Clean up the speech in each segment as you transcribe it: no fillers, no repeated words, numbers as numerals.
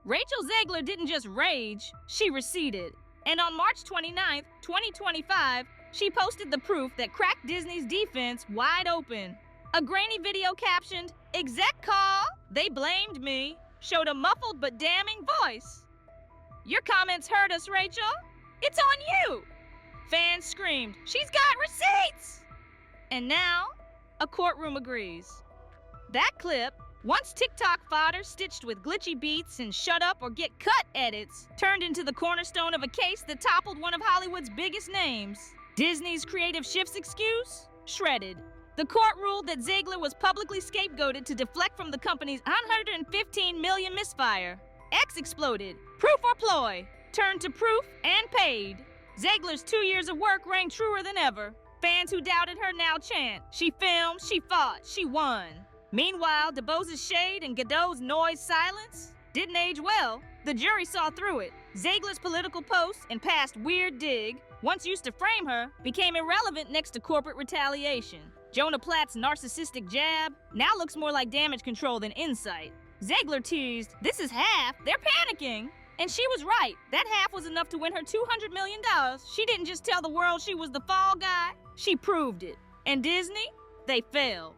Rachel Zegler didn't just rage, she receded. And on March 29, 2025, she posted the proof that cracked Disney's defense wide open. A grainy video captioned, "Exec call, they blamed me," showed a muffled but damning voice. "Your comments hurt us, Rachel. It's on you!" Fans screamed, "She's got receipts!" And now, a courtroom agrees. That clip, once TikTok fodder stitched with glitchy beats and shut up or get cut edits, turned into the cornerstone of a case that toppled one of Hollywood's biggest names. Disney's creative shifts excuse? Shredded. The court ruled that Zegler was publicly scapegoated to deflect from the company's $115 million misfire. X exploded. Proof or ploy? Turned to proof and paid. Zegler's 2 years of work rang truer than ever. Fans who doubted her now chant, "She filmed, she fought, she won." Meanwhile, DeBose's shade and Godot's noise silence didn't age well. The jury saw through it. Zegler's political posts and past weird dig, once used to frame her, became irrelevant next to corporate retaliation. Jonah Platt's narcissistic jab now looks more like damage control than insight. Zegler teased, "This is half, they're panicking." And she was right. That half was enough to win her $200 million. She didn't just tell the world she was the fall guy, she proved it. And Disney? They failed.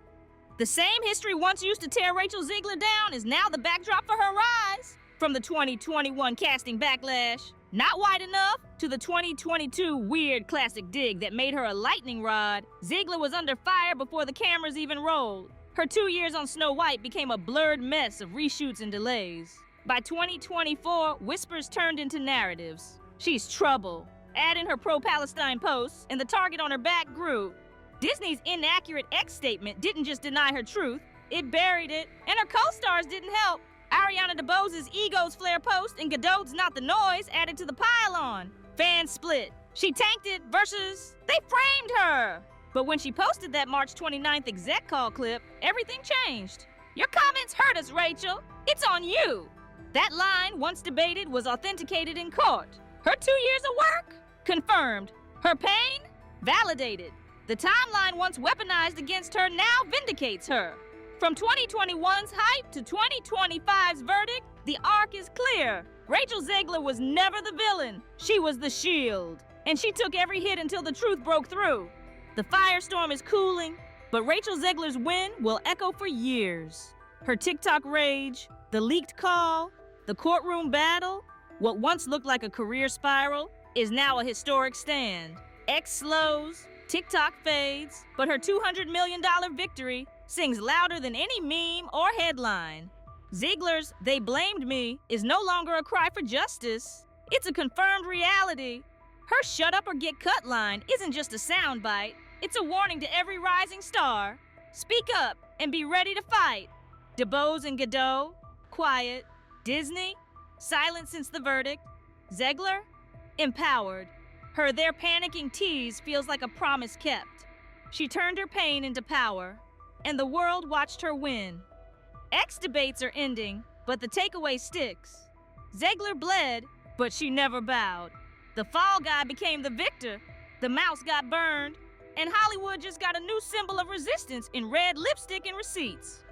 The same history once used to tear Rachel Zegler down is now the backdrop for her rise. From the 2021 casting backlash, not wide enough, to the 2022 weird classic dig that made her a lightning rod, Zegler was under fire before the cameras even rolled. Her 2 years on Snow White became a blurred mess of reshoots and delays. By 2024, whispers turned into narratives. She's trouble. Add in her pro-Palestine posts, and the target on her back grew. Disney's inaccurate X statement didn't just deny her truth, it buried it, and her co-stars didn't help. Ariana DeBose's Ego's Flare post and Godot's Not the Noise added to the pile-on. Fans split. She tanked it versus they framed her. But when she posted that March 29th exec call clip, everything changed. "Your comments hurt us, Rachel. It's on you." That line, once debated, was authenticated in court. Her 2 years of work? Confirmed. Her pain? Validated. The timeline once weaponized against her now vindicates her. From 2021's hype to 2025's verdict, the arc is clear. Rachel Zegler was never the villain. She was the shield. And she took every hit until the truth broke through. The firestorm is cooling, but Rachel Zegler's win will echo for years. Her TikTok rage, the leaked call, the courtroom battle, what once looked like a career spiral, is now a historic stand. X slows, TikTok fades, but her $200 million victory sings louder than any meme or headline. Zegler's "They blamed me" is no longer a cry for justice. It's a confirmed reality. Her "shut up or get cut" line isn't just a soundbite. It's a warning to every rising star. Speak up and be ready to fight. DeBose and Godot, quiet. Disney, silent since the verdict. Zegler, empowered. Her "they're panicking" tease feels like a promise kept. She turned her pain into power, and the world watched her win. X debates are ending, but the takeaway sticks. Zegler bled, but she never bowed. The fall guy became the victor, the mouse got burned, and Hollywood just got a new symbol of resistance in red lipstick and receipts.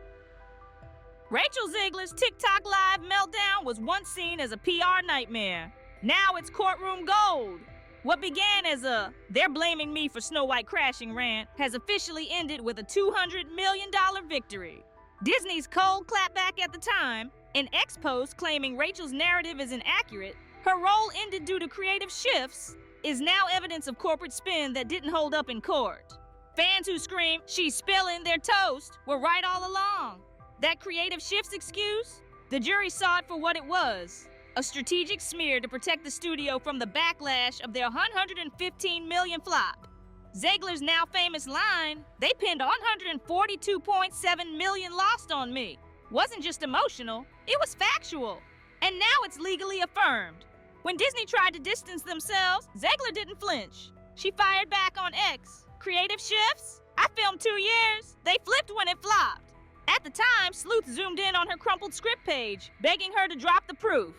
Rachel Zegler's TikTok live meltdown was once seen as a PR nightmare. Now it's courtroom gold. What began as a "they're blaming me for Snow White crashing" rant has officially ended with a $200 million victory. Disney's cold clapback at the time, an X post claiming Rachel's narrative is inaccurate, her role ended due to creative shifts, is now evidence of corporate spin that didn't hold up in court. Fans who scream, "She's spilling their toast," were right all along. That creative shifts excuse? The jury saw it for what it was. A strategic smear to protect the studio from the backlash of their $115 million flop. Zegler's now famous line, "They pinned $142.7 million lost on me," wasn't just emotional, it was factual. And now it's legally affirmed. When Disney tried to distance themselves, Zegler didn't flinch. She fired back on X. Creative shifts? I filmed 2 years. They flipped when it flopped. At the time, sleuths zoomed in on her crumpled script page, begging her to drop the proof.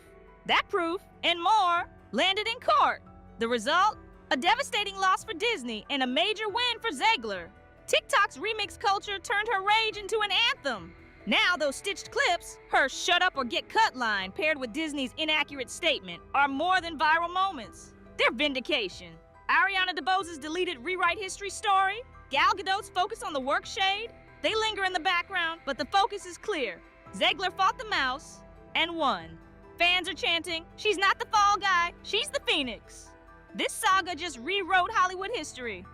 That proof, and more, landed in court. The result? A devastating loss for Disney and a major win for Zegler. TikTok's remix culture turned her rage into an anthem. Now those stitched clips, her "shut up or get cut" line paired with Disney's inaccurate statement, are more than viral moments. They're vindication. Ariana DeBose's deleted rewrite history story, Gal Gadot's focus on the work shade, they linger in the background, but the focus is clear. Zegler fought the mouse and won. Fans are chanting, she's not the fall guy, she's the Phoenix. This saga just rewrote Hollywood history.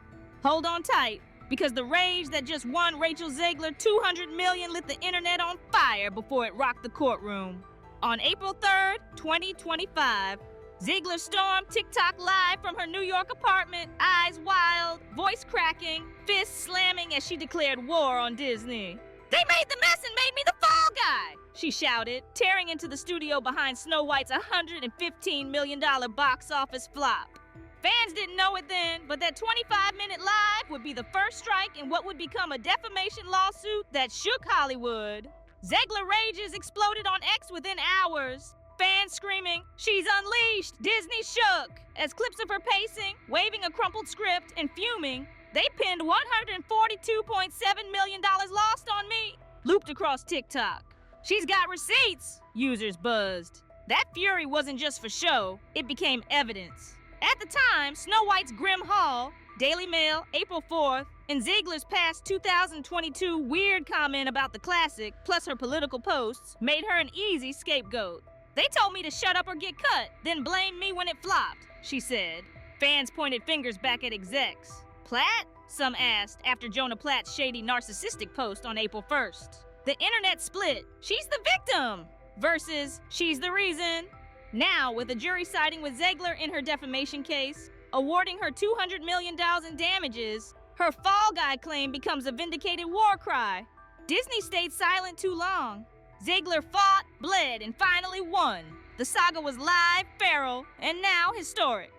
Hold on tight, because the rage that just won Rachel Zegler $200 million lit the internet on fire before it rocked the courtroom. On April 3rd, 2025, Zegler stormed TikTok live from her New York apartment, eyes wild, voice cracking, fists slamming as she declared war on Disney. "They made the mess and made me the fall guy!" she shouted, tearing into the studio behind Snow White's $115 million box office flop. Fans didn't know it then, but that 25-minute live would be the first strike in what would become a defamation lawsuit that shook Hollywood. Zegler rages exploded on X within hours. Fans screaming, "She's unleashed! Disney shook!" As clips of her pacing, waving a crumpled script, and fuming, "They pinned $142.7 million lost on me," looped across TikTok. "She's got receipts," users buzzed. That fury wasn't just for show, it became evidence. At the time, Snow White's grim haul, Daily Mail, April 4th, and Zegler's past 2022 weird comment about the classic, plus her political posts, made her an easy scapegoat. "They told me to shut up or get cut, then blamed me when it flopped," she said. Fans pointed fingers back at execs. "Platt?" some asked after Jonah Platt's shady narcissistic post on April 1st. The internet split. "She's the victim!" versus "she's the reason." Now, with a jury siding with Zegler in her defamation case, awarding her $200 million in damages, her fall guy claim becomes a vindicated war cry. Disney stayed silent too long. Zegler fought, bled, and finally won. The saga was live, feral, and now historic.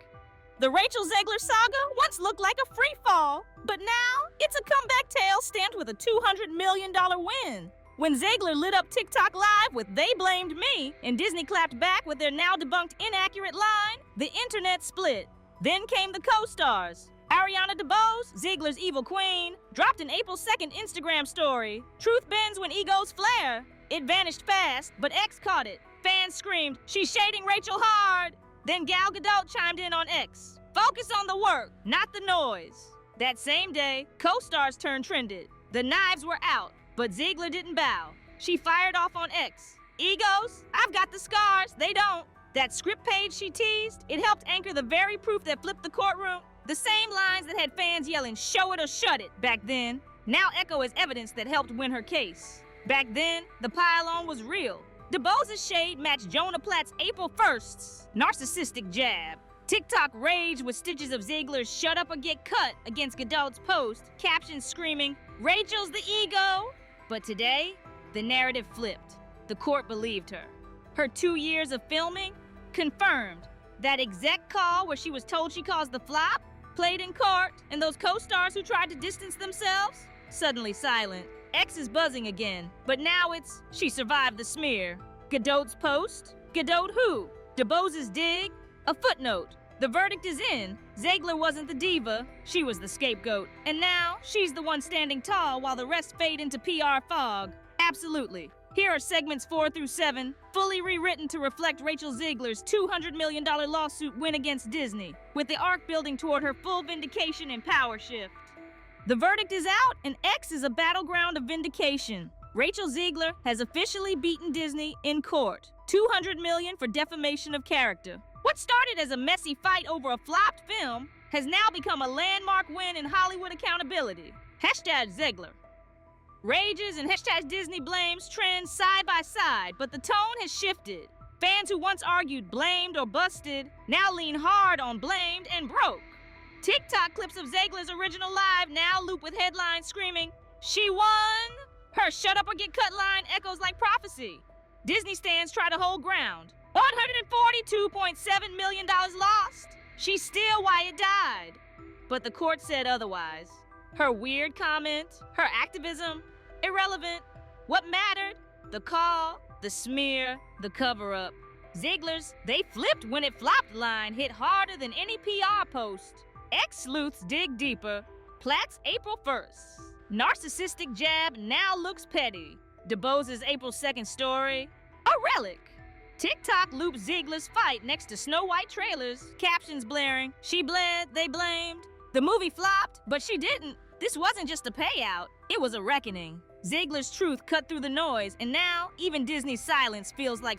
The Rachel Zegler saga once looked like a free fall, but now it's a comeback tale stamped with a $200 million win. When Zegler lit up TikTok live with "They blamed me," and Disney clapped back with their now debunked inaccurate line, the internet split. Then came the co-stars. Ariana DeBose, Zegler's evil queen, dropped an April 2nd Instagram story. "Truth bends when egos flare." It vanished fast, but X caught it. Fans screamed, "She's shading Rachel hard!" Then Gal Gadot chimed in on X. "Focus on the work, not the noise." That same day, co-stars turned trended. The knives were out, but Zegler didn't bow. She fired off on X. "Egos? I've got the scars, they don't." That script page she teased, it helped anchor the very proof that flipped the courtroom. The same lines that had fans yelling, "Show it or shut it," back then, now echo as evidence that helped win her case. Back then, the pile-on was real. DeBose's shade matched Jonah Platt's April 1st's narcissistic jab. TikTok raged with stitches of Zegler's "shut up or get cut" against Gadot's post, captions screaming, "Rachel's the ego." But today, the narrative flipped. The court believed her. Her 2 years of filming confirmed. That exec call where she was told she caused the flop played in court, and those co-stars who tried to distance themselves suddenly silent. X is buzzing again, but now it's "she survived the smear." Gadot's post? Gadot who? DeBose's dig? A footnote. The verdict is in. Zegler wasn't the diva, she was the scapegoat. And now, she's the one standing tall while the rest fade into PR fog. Absolutely. Here are segments 4 through 7, fully rewritten to reflect Rachel Zegler's $200 million lawsuit win against Disney, with the arc building toward her full vindication and power shift. The verdict is out, and X is a battleground of vindication. Rachel Zegler has officially beaten Disney in court. $200 million for defamation of character. What started as a messy fight over a flopped film has now become a landmark win in Hollywood accountability. #Zegler. Rages and #Disney blames trend side by side, but the tone has shifted. Fans who once argued blamed or busted now lean hard on blamed and broke. TikTok clips of Zegler's original live now loop with headlines screaming, "She won!" Her "shut up or get cut" line echoes like prophecy. Disney stands try to hold ground. $142.7 million lost. She's still why it died. But the court said otherwise. Her weird comment, her activism, irrelevant. What mattered? The call, the smear, the cover-up. Zegler's "they flipped when it flopped" line hit harder than any PR post. Ex-sleuths dig deeper. Platt's April 1st. Narcissistic jab now looks petty. DeBose's April 2nd story, a relic. TikTok loops Zegler's fight next to Snow White trailers, captions blaring, she bled, they blamed. The movie flopped, but she didn't. This wasn't just a payout, it was a reckoning. Zegler's truth cut through the noise, and now even Disney's silence feels like